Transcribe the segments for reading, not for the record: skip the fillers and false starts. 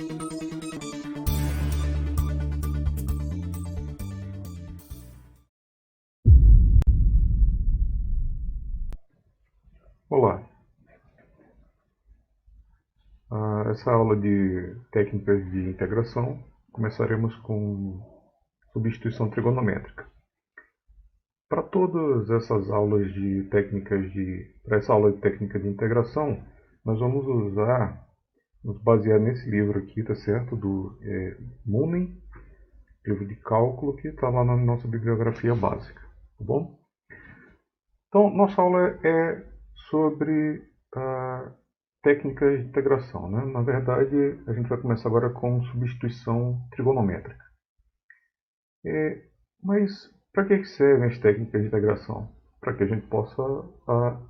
Olá, essa aula de técnicas de integração começaremos com substituição trigonométrica. Para todas essas aulas de para essa aula de técnica de integração, nós vamos nos basear nesse livro aqui, tá certo? Do Moonen, livro de cálculo, que está lá na nossa bibliografia básica, tá bom? Então, nossa aula é sobre técnicas de integração, né? Na verdade, a gente vai começar agora com substituição trigonométrica. Mas para que servem as técnicas de integração? Para que a gente possa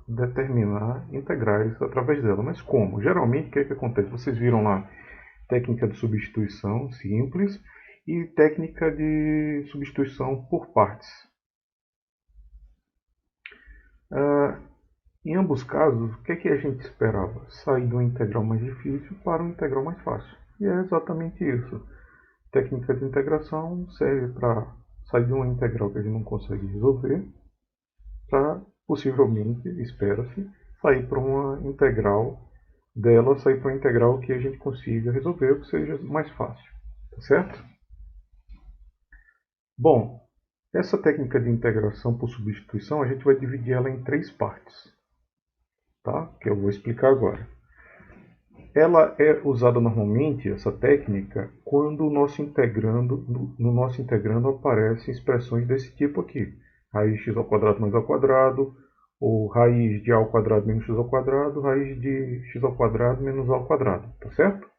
determinar integrais através dela. Mas como? Geralmente, o que é que acontece? Vocês viram lá técnica de substituição simples e técnica de substituição por partes. Em ambos casos, o que é que a gente esperava? Sair de uma integral mais difícil para uma integral mais fácil. E é exatamente isso. Técnica de integração serve para sair de uma integral que a gente não consegue resolver para, possivelmente, espera-se, sair para uma integral que a gente consiga resolver, que seja mais fácil. Tá certo? Bom, essa técnica de integração por substituição, a gente vai dividir ela em 3 partes. Tá? Que eu vou explicar agora. Ela é usada normalmente, essa técnica, quando no nosso integrando aparecem expressões desse tipo aqui. Raiz de x ao quadrado mais ao quadrado, ou raiz de a ao quadrado menos x ao quadrado, raiz de x ao quadrado menos a ao quadrado. Tá certo?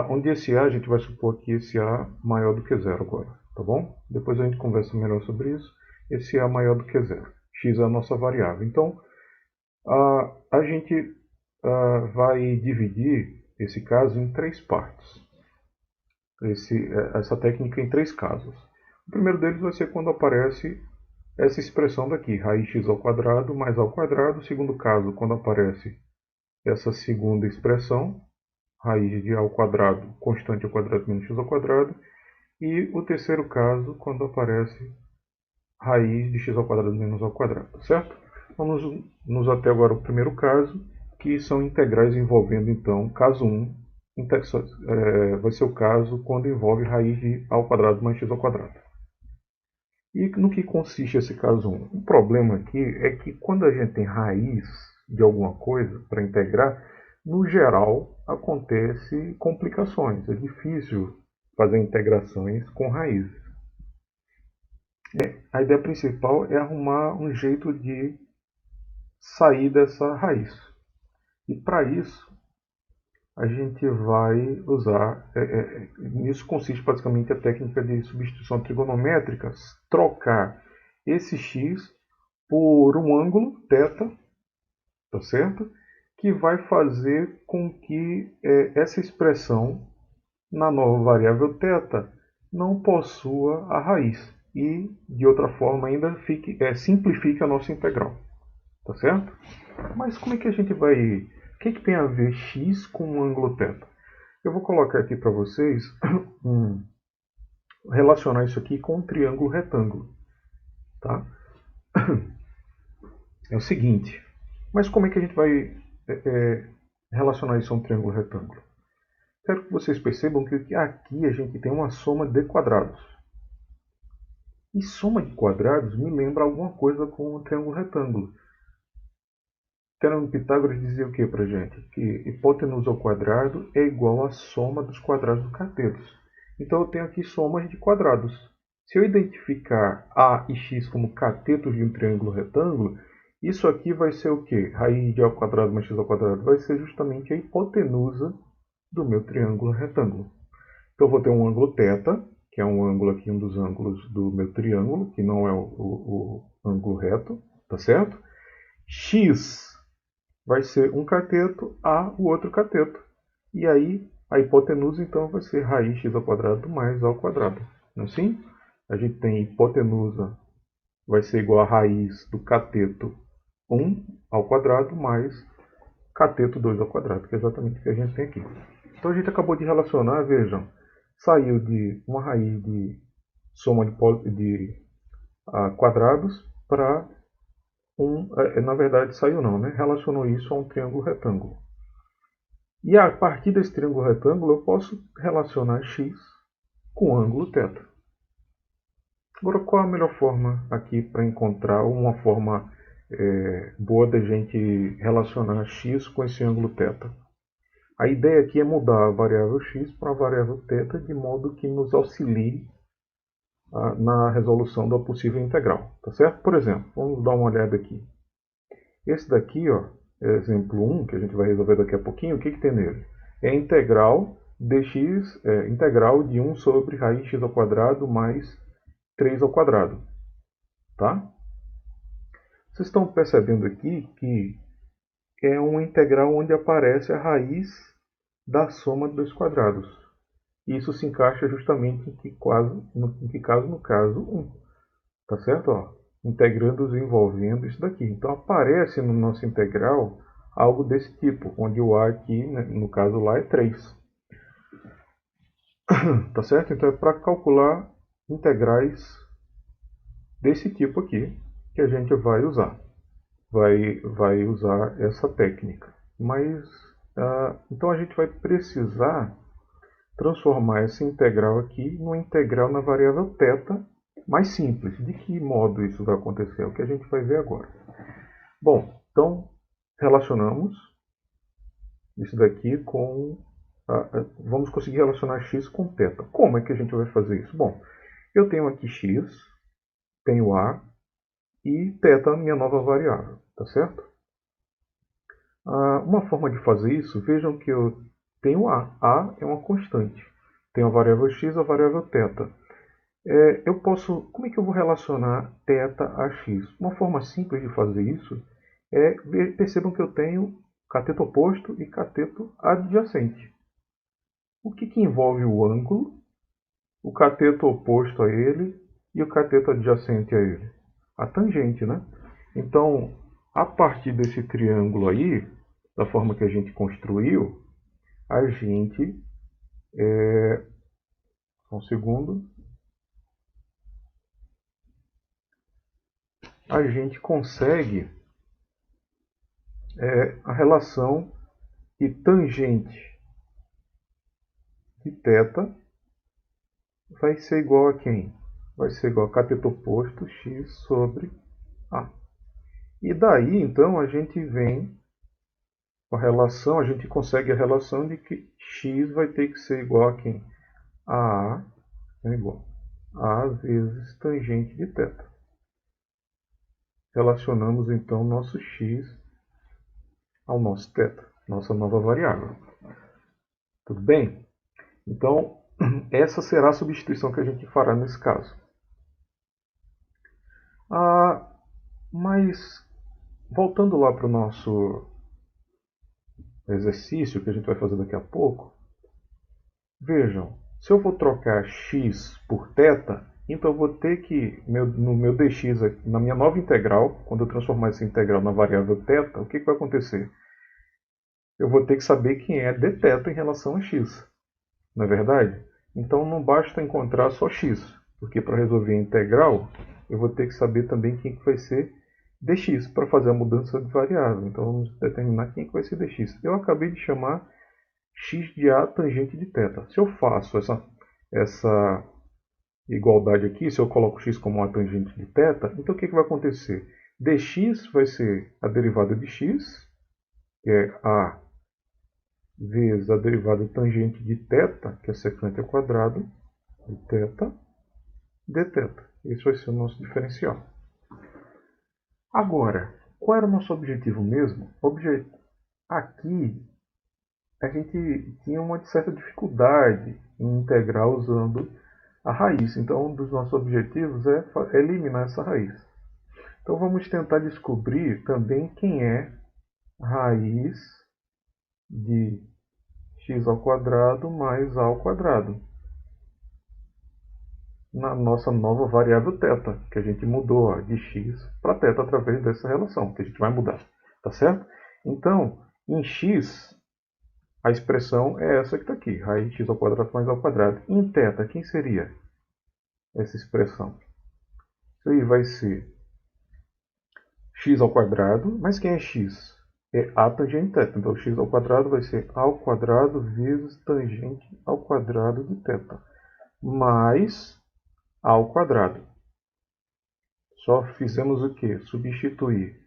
Onde esse a, a gente vai supor que esse a maior do que zero agora. Tá bom? Depois a gente conversa melhor sobre isso. Esse a maior do que zero. X é a nossa variável. Então, a gente vai dividir esse caso em 3 partes. Essa técnica em 3 casos. O primeiro deles vai ser quando aparece essa expressão daqui, raiz x ao quadrado mais a ao quadrado. O segundo caso, quando aparece essa segunda expressão, raiz de a ao quadrado, constante ao quadrado menos x ao quadrado. E o terceiro caso, quando aparece raiz de x ao quadrado menos a ao quadrado, certo? Vamos nos até agora o primeiro caso, que são integrais envolvendo, então, caso 1, vai ser o caso quando envolve raiz de a ao quadrado mais x ao quadrado. E no que consiste esse caso 1? O problema aqui é que quando a gente tem raiz de alguma coisa para integrar, no geral acontece complicações. É difícil fazer integrações com raízes. A ideia principal é arrumar um jeito de sair dessa raiz. E para isso, a gente vai usar, nisso consiste basicamente a técnica de substituição trigonométrica, trocar esse x por um ângulo, θ, tá certo? Que vai fazer com que essa expressão na nova variável θ não possua a raiz e, de outra forma, ainda simplifique a nossa integral. Tá certo? Mas como é que a gente vai... O que tem a ver x com um ângulo θ? Eu vou colocar aqui para vocês relacionar isso aqui com um triângulo retângulo. Tá? É o seguinte, mas como é que a gente vai relacionar isso a um triângulo retângulo? Quero que vocês percebam que aqui a gente tem uma soma de quadrados. E soma de quadrados me lembra alguma coisa com um triângulo retângulo. Teorema de Pitágoras dizia o que para a gente? Que hipotenusa ao quadrado é igual à soma dos quadrados dos catetos. Então eu tenho aqui somas de quadrados. Se eu identificar a e x como catetos de um triângulo retângulo, isso aqui vai ser o que? Raiz de a ao quadrado mais x ao quadrado vai ser justamente a hipotenusa do meu triângulo retângulo. Então eu vou ter um ângulo θ, que é um ângulo aqui, um dos ângulos do meu triângulo, que não é o ângulo reto, tá certo? X vai ser um cateto, A o outro cateto. E aí a hipotenusa então vai ser raiz x ao quadrado mais a ao quadrado. Não é assim? A gente tem hipotenusa vai ser igual a raiz do cateto 1 ao quadrado mais cateto 2 ao quadrado, que é exatamente o que a gente tem aqui. Então a gente acabou de relacionar, vejam, saiu de uma raiz de soma de quadrados para na verdade saiu não, né? Relacionou isso a um triângulo retângulo. E a partir desse triângulo retângulo eu posso relacionar x com o ângulo θ. Agora, qual a melhor forma aqui para encontrar uma forma boa da gente relacionar x com esse ângulo θ? A ideia aqui é mudar a variável x para a variável θ de modo que nos auxilie na resolução da possível integral. Tá certo? Por exemplo, vamos dar uma olhada aqui. Esse daqui, ó, exemplo 1, que a gente vai resolver daqui a pouquinho, o que tem nele? É a integral dx, integral de 1 sobre raiz x ao quadrado mais 3 ao quadrado. Tá? Vocês estão percebendo aqui que é uma integral onde aparece a raiz da soma dos quadrados. Isso se encaixa justamente em que caso? No caso 1. Tá certo? Ó, integrando envolvendo isso daqui. Então aparece no nosso integral algo desse tipo, onde o a aqui, né, no caso lá, é 3. Tá certo? Então é para calcular integrais desse tipo aqui que a gente vai usar. Vai usar essa técnica. Mas, então a gente vai precisar transformar essa integral aqui numa integral na variável θ mais simples. De que modo isso vai acontecer? É o que a gente vai ver agora. Bom, então relacionamos isso daqui com... vamos conseguir relacionar x com θ. Como é que a gente vai fazer isso? Bom, eu tenho aqui x, tenho a, e θ, minha nova variável. Tá certo? Uma forma de fazer isso, vejam que eu tenho a. A é uma constante. Tenho a variável x e a variável θ. Eu posso... Como é que eu vou relacionar θ a x? Uma forma simples de fazer isso é... Percebam que eu tenho cateto oposto e cateto adjacente. O que envolve o ângulo, o cateto oposto a ele e o cateto adjacente a ele? A tangente, né? Então, a partir desse triângulo aí, da forma que a gente construiu, a gente... Só um segundo. A gente consegue a relação de tangente de θ vai ser igual a quem? Vai ser igual a cateto oposto x sobre a. E daí, então, a gente vem com a relação, a gente consegue a relação de que x vai ter que ser igual a quem? A é igual a vezes tangente de θ. Relacionamos, então, nosso x ao nosso θ, nossa nova variável. Tudo bem? Então, essa será a substituição que a gente fará nesse caso. Mas, voltando lá para o nosso exercício, que a gente vai fazer daqui a pouco, vejam, se eu vou trocar x por θ, então eu vou ter que, no meu dx, na minha nova integral, quando eu transformar essa integral na variável θ, o que vai acontecer? Eu vou ter que saber quem é dθ em relação a x. Não é verdade? Então não basta encontrar só x, porque para resolver a integral, eu vou ter que saber também quem que vai ser dx, para fazer a mudança de variável. Então vamos determinar quem que vai ser dx. Eu acabei de chamar x de a tangente de θ. Se eu faço essa igualdade aqui, se eu coloco x como a tangente de θ, então o que vai acontecer? Dx vai ser a derivada de x, que é a vezes a derivada tangente de θ, que é secante ao quadrado, de θ, dθ. Esse vai ser o nosso diferencial. Agora, qual era o nosso objetivo mesmo? Aqui, a gente tinha uma certa dificuldade em integrar usando a raiz. Então, um dos nossos objetivos é eliminar essa raiz. Então, vamos tentar descobrir também quem é raiz de x ao quadrado mais a ao quadrado na nossa nova variável θ, que a gente mudou de x para θ através dessa relação, que a gente vai mudar. Tá certo? Então, em x, a expressão é essa que está aqui, raiz de x ao quadrado mais ao quadrado. Em θ, quem seria essa expressão? Isso aí vai ser x ao quadrado, mas quem é x? É a tangente θ. Então, x ao quadrado vai ser a ao quadrado vezes tangente ao quadrado de θ, mais a ao quadrado. Só fizemos o quê? Substituir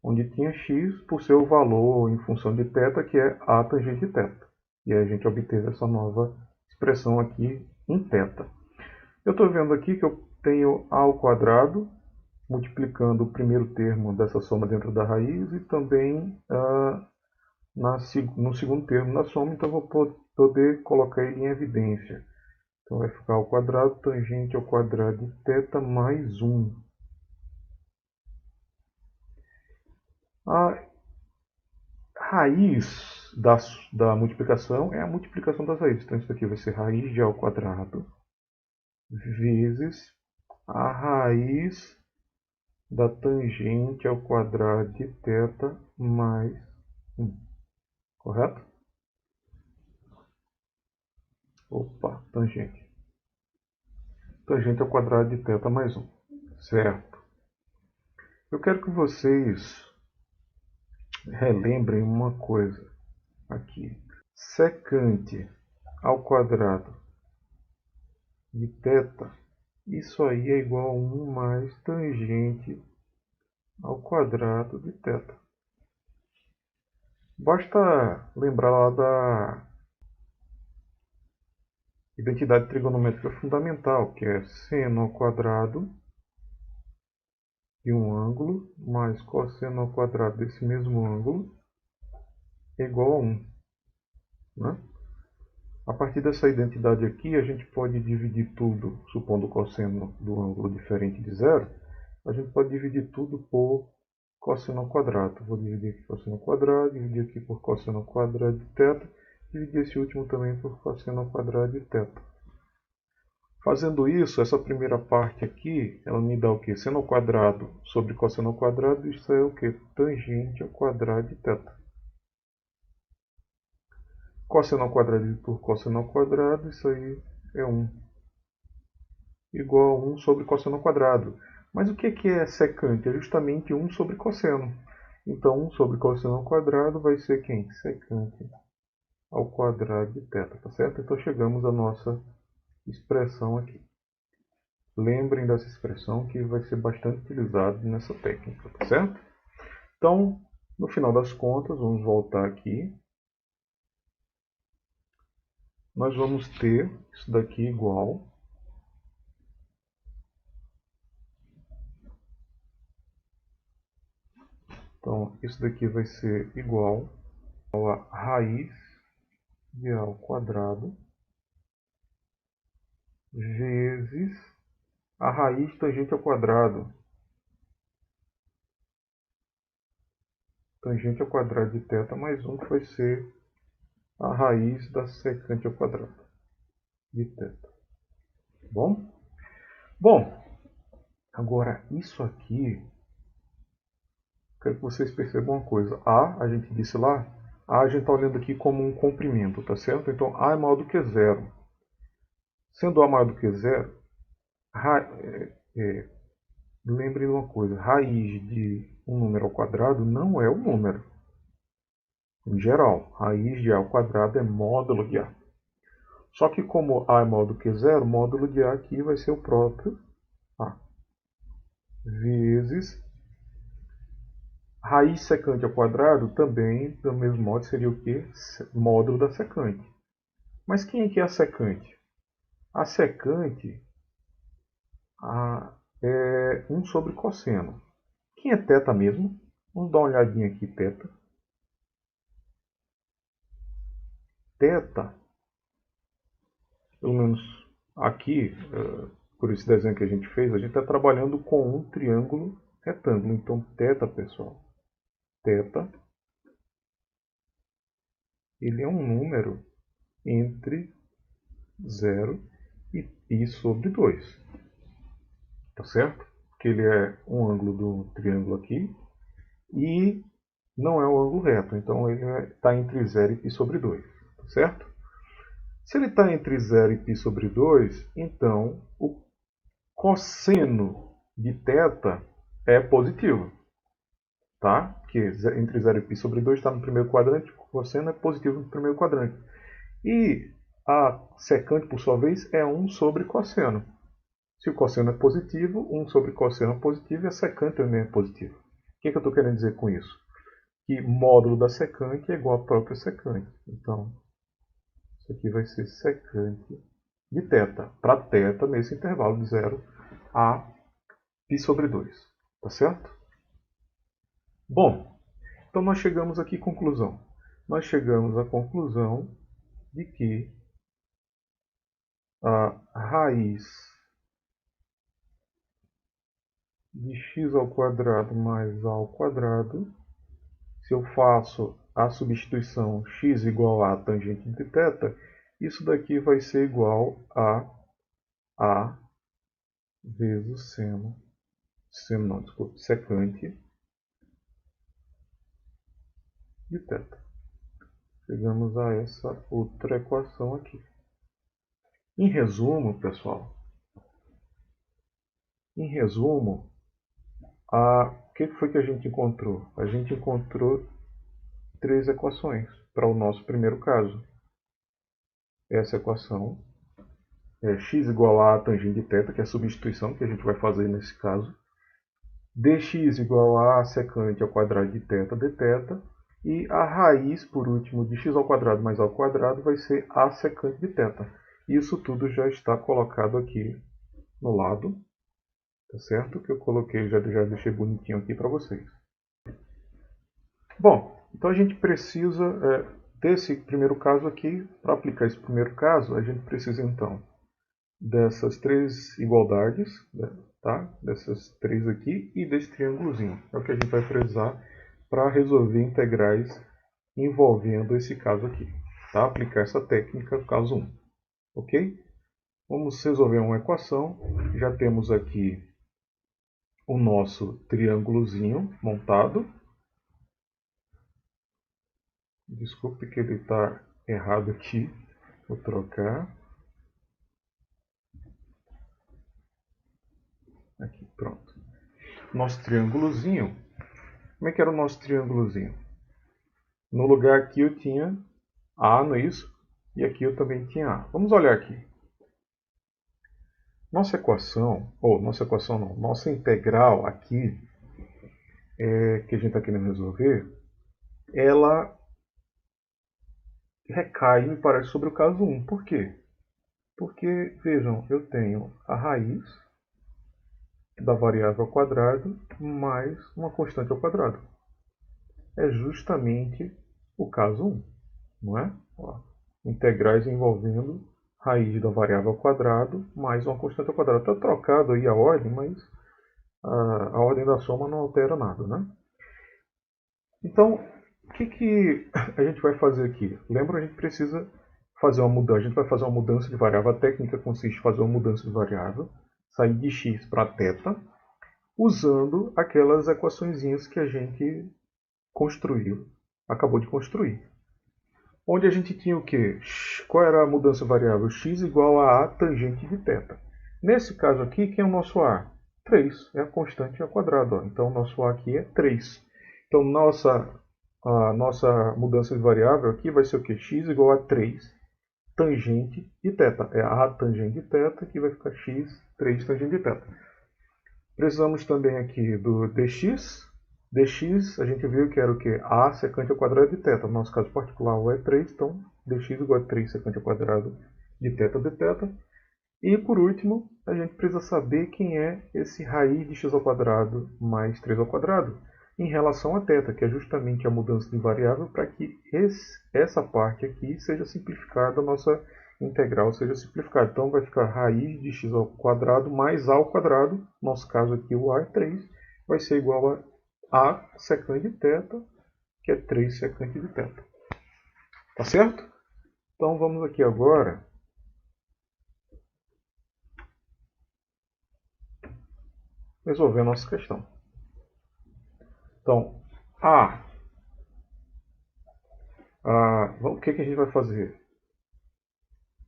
onde tinha x por seu valor em função de θ, que é a tangente de θ. E aí a gente obteve essa nova expressão aqui em θ. Eu estou vendo aqui que eu tenho a ao quadrado multiplicando o primeiro termo dessa soma dentro da raiz e também no segundo termo da soma, então eu vou poder colocar ele em evidência. Então vai ficar ao quadrado tangente ao quadrado de θ mais 1. A raiz da multiplicação é a multiplicação das raízes. Então isso aqui vai ser raiz de a ao quadrado vezes a raiz da tangente ao quadrado de θ mais 1. Correto? Opa, tangente. Tangente ao quadrado de θ mais 1. Certo. Eu quero que vocês relembrem uma coisa aqui. Secante ao quadrado de θ, isso aí é igual a 1 mais tangente ao quadrado de θ. Basta lembrar lá da identidade trigonométrica fundamental, que é seno ao quadrado de um ângulo mais cosseno ao quadrado desse mesmo ângulo é igual a 1. Né? A partir dessa identidade aqui, a gente pode dividir tudo, supondo o cosseno do ângulo diferente de zero, a gente pode dividir tudo por cosseno ao quadrado. Vou dividir aqui cosseno ao quadrado, dividir aqui por cosseno ao quadrado de θ, dividir esse último também por cosseno ao quadrado de θ. Fazendo isso, essa primeira parte aqui, ela me dá o quê? Seno ao quadrado sobre cosseno ao quadrado, isso é o quê? Tangente ao quadrado de θ. Cosseno ao quadrado por cosseno ao quadrado, isso aí é 1. Igual a 1 sobre cosseno ao quadrado. Mas o que é secante? É justamente 1 sobre cosseno. Então, 1 sobre cosseno ao quadrado vai ser quem? Secante ao quadrado de θ, tá certo? Então, chegamos à nossa expressão aqui. Lembrem dessa expressão que vai ser bastante utilizada nessa técnica, tá certo? Então, no final das contas, vamos voltar aqui. Nós vamos ter isso daqui igual Então, isso daqui vai ser igual a raiz de a ao quadrado vezes a raiz tangente ao quadrado. Tangente ao quadrado de θ mais 1, que vai ser a raiz da secante ao quadrado de θ. Bom? Bom, agora isso aqui, quero que vocês percebam uma coisa. A gente disse lá, a gente está olhando aqui como um comprimento, tá certo? Então, A é maior do que zero. Sendo A maior do que zero, lembrem de uma coisa, raiz de um número ao quadrado não é um número. Em geral, raiz de A ao quadrado é módulo de A. Só que como A é maior do que zero, módulo de A aqui vai ser o próprio A. Vezes raiz secante ao quadrado também, do mesmo modo, seria o quê? Módulo da secante. Mas quem é que é a secante? A secante é 1 sobre cosseno. Quem é θ mesmo? Vamos dar uma olhadinha aqui, θ. Θ, pelo menos aqui, por esse desenho que a gente fez, a gente está trabalhando com um triângulo retângulo. Então, θ, pessoal, θ, ele é um número entre 0 e π sobre 2. Tá certo? Porque ele é um ângulo do triângulo aqui e não é um ângulo reto. Então, ele está entre 0 e π sobre 2. certo? Se ele está entre 0 e π sobre 2, então o cosseno de θ é positivo. Tá? Porque entre 0 e π sobre 2 está no primeiro quadrante, o cosseno é positivo no primeiro quadrante. E a secante, por sua vez, é 1 sobre cosseno. Se o cosseno é positivo, 1 sobre cosseno é positivo e a secante também é positiva. O que eu estou querendo dizer com isso? Que módulo da secante é igual à própria secante. Então, isso aqui vai ser secante de θ, para θ nesse intervalo de 0 a π sobre 2. Tá certo? Bom, então nós chegamos aqui à conclusão. Nós chegamos à conclusão de que a raiz de x ao quadrado mais a ao quadrado, se eu faço a substituição x igual a tangente de θ, isso daqui vai ser igual a vezes secante de θ. Chegamos a essa outra equação aqui. Em resumo, pessoal, o que foi que a gente encontrou? A gente encontrou 3 equações para o nosso primeiro caso. Essa equação é x igual a tangente de θ, que é a substituição que a gente vai fazer nesse caso. Dx igual a secante ao quadrado de θ dθ. E a raiz, por último, de x ao quadrado mais a ao quadrado vai ser a secante de θ. Isso tudo já está colocado aqui no lado. Tá certo? Que eu coloquei, já deixei bonitinho aqui para vocês. Bom, então a gente precisa desse primeiro caso aqui. Para aplicar esse primeiro caso, a gente precisa então dessas 3 igualdades, né, tá? Dessas 3 aqui e desse triângulozinho. É o que a gente vai precisar para resolver integrais envolvendo esse caso aqui. Tá? Aplicar essa técnica, caso 1. Ok? Vamos resolver uma equação. Já temos aqui o nosso triângulozinho montado. Desculpe que ele está errado aqui. Vou trocar. Aqui, pronto. Nosso triângulozinho. Como é que era o nosso triângulozinho? No lugar aqui eu tinha A, não é isso? E aqui eu também tinha A. Vamos olhar aqui. Nossa equação não, nossa integral aqui, que a gente está querendo resolver, ela recai, me parece, sobre o caso 1. Por quê? Porque, vejam, eu tenho a raiz da variável ao quadrado mais uma constante ao quadrado. É justamente o caso 1, não é? Ó, integrais envolvendo raiz da variável ao quadrado mais uma constante ao quadrado. Está trocado aí a ordem, mas a ordem da soma não altera nada, né? Então, o que a gente vai fazer aqui? Lembra, a gente precisa fazer uma mudança. A gente vai fazer uma mudança de variável. A técnica consiste em fazer uma mudança de variável, sair de x para θ, usando aquelas equaçõezinhas que a gente construiu, acabou de construir. Onde a gente tinha o quê? Qual era a mudança variável? X igual a tangente de θ. Nesse caso aqui, quem é o nosso A? 3. É a constante ao quadrado. Ó. Então, o nosso A aqui é 3. Então, a nossa mudança de variável aqui vai ser o quê? X igual a 3 tangente de θ. É a tangente de θ que vai ficar x, 3 tangente de θ. Precisamos também aqui do dx. Dx, a gente viu que era o quê? A secante ao quadrado de θ. No nosso caso particular, o é 3, então dx igual a 3 secante ao quadrado de θ dθ. E por último, a gente precisa saber quem é esse raiz de x ao quadrado mais 3 ao quadrado em relação a θ, que é justamente a mudança de variável para que essa parte aqui seja simplificada, a nossa integral seja simplificada. Então vai ficar raiz de x ao quadrado mais a ao quadrado, no nosso caso aqui o a é 3, vai ser igual a secante de θ, que é 3 secante de θ. Tá certo? Então vamos aqui agora resolver a nossa questão. Então, a O que a gente vai fazer?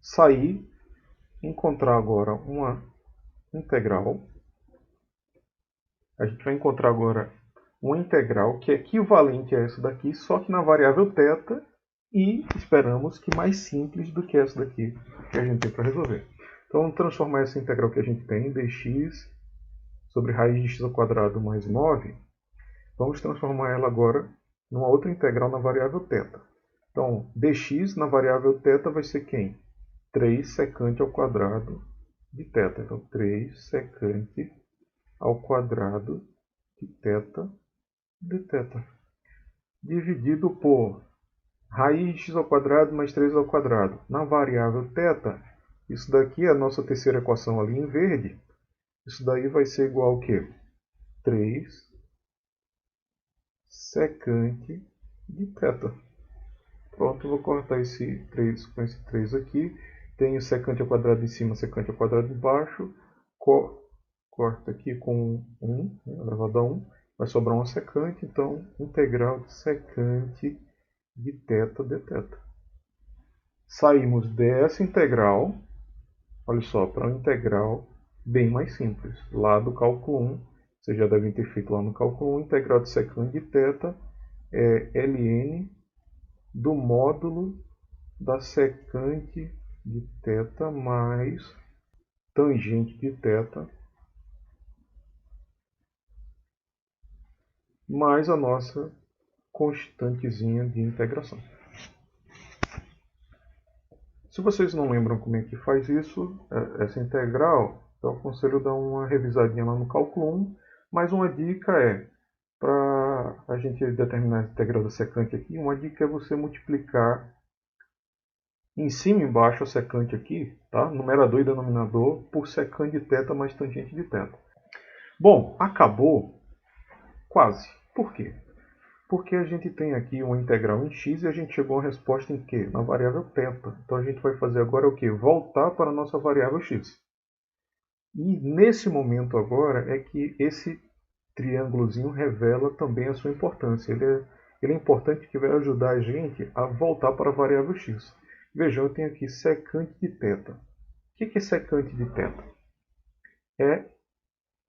Sair, encontrar agora uma integral. A gente vai encontrar agora uma integral que é equivalente a essa daqui, só que na variável θ, e esperamos que mais simples do que essa daqui que a gente tem para resolver. Então vamos transformar essa integral que a gente tem, dx sobre raiz de x ao quadrado mais 9, vamos transformar ela agora numa outra integral na variável θ. Então dx na variável θ vai ser quem? 3 secante ao quadrado de θ. Então 3 secante ao quadrado de θ de θ. Dividido por raiz de x ao quadrado mais 3 ao quadrado. Na variável θ, isso daqui é a nossa terceira equação ali em verde. Isso daí vai ser igual ao quê? 3 secante de θ. Pronto, eu vou cortar esse 3 com esse 3 aqui. Tenho secante ao quadrado em cima, secante ao quadrado embaixo. Corta aqui com 1, elevado a 1. Vai sobrar uma secante, então integral de secante de θ de θ. Saímos dessa integral, olha só, para uma integral bem mais simples. Lá do cálculo 1, vocês já devem ter feito lá no cálculo 1, integral de secante de θ é ln do módulo da secante de θ mais tangente de θ mais a nossa constantezinha de integração. Se vocês não lembram como é que faz isso, essa integral, eu aconselho dar uma revisadinha lá no cálculo 1, mas uma dica é, para a gente determinar a integral da secante aqui, uma dica é você multiplicar em cima e embaixo a secante aqui, tá? Numerador e denominador, por secante de θ mais tangente de θ. Bom, acabou? Quase. Por quê? Porque a gente tem aqui uma integral em x e a gente chegou a uma resposta em quê? Na variável θ. Então a gente vai fazer agora o quê? Voltar para a nossa variável x. E nesse momento agora é que esse triângulozinho revela também a sua importância. Ele é importante que vai ajudar a gente a voltar para a variável x. Vejam, eu tenho aqui secante de θ. O que é secante de θ?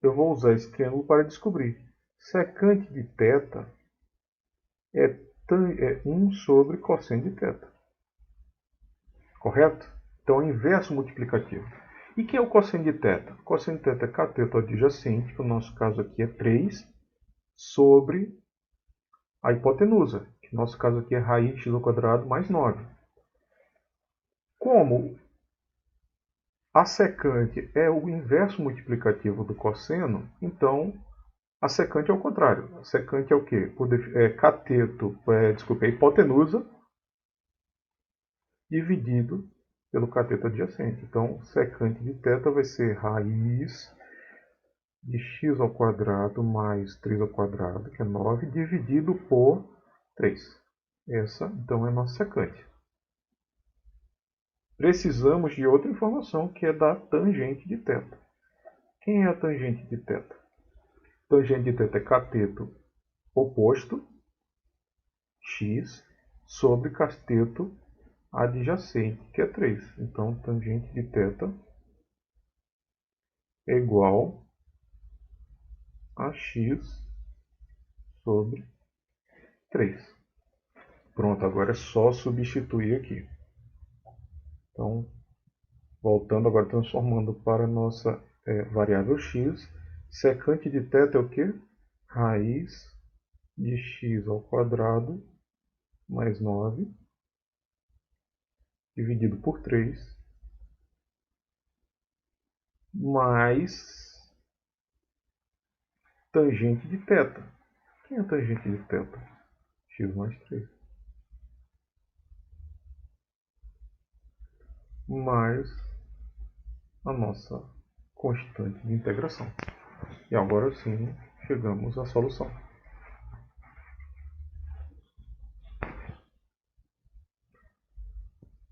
Eu vou usar esse triângulo para descobrir. Secante de θ é 1 sobre cosseno de θ. Correto? Então é o inverso multiplicativo. E que é o cosseno de θ? O cosseno de θ é cateto adjacente, que no nosso caso aqui é 3, sobre a hipotenusa, que no nosso caso aqui é raiz de x ao quadrado mais 9. Como a secante é o inverso multiplicativo do cosseno, então a secante é o contrário. A secante é o quê? Cateto, a hipotenusa dividido pelo cateto adjacente. Então, secante de θ vai ser raiz de x ao quadrado mais 3 ao quadrado, que é 9, dividido por 3. Essa, então, é a nossa secante. Precisamos de outra informação, que é da tangente de θ. Quem é a tangente de θ? Tangente de θ é cateto oposto, x, sobre cateto adjacente, que é 3. Então, tangente de θ é igual a x sobre 3. Pronto, agora é só substituir aqui. Então, voltando agora, transformando para a nossa variável x, secante de θ é o quê? Raiz de x ao quadrado mais 9, dividido por 3, mais tangente de θ. Quem é a tangente de θ? X mais 3. Mais a nossa constante de integração. E agora sim, chegamos à solução.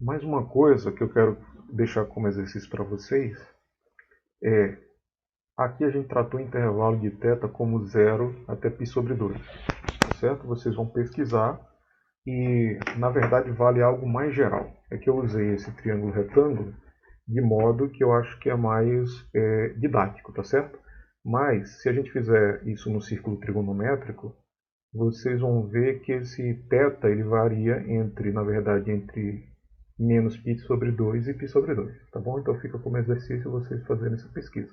Mais uma coisa que eu quero deixar como exercício para vocês é, aqui a gente tratou o intervalo de θ como 0 até π sobre 2. Tá certo? Vocês vão pesquisar e na verdade vale algo mais geral. É que eu usei esse triângulo retângulo de modo que eu acho que é mais didático, tá certo? Mas se a gente fizer isso no círculo trigonométrico, vocês vão ver que esse θ ele varia entre, na verdade, entre menos π sobre 2 e π sobre 2, tá bom? Então fica como exercício vocês fazerem essa pesquisa.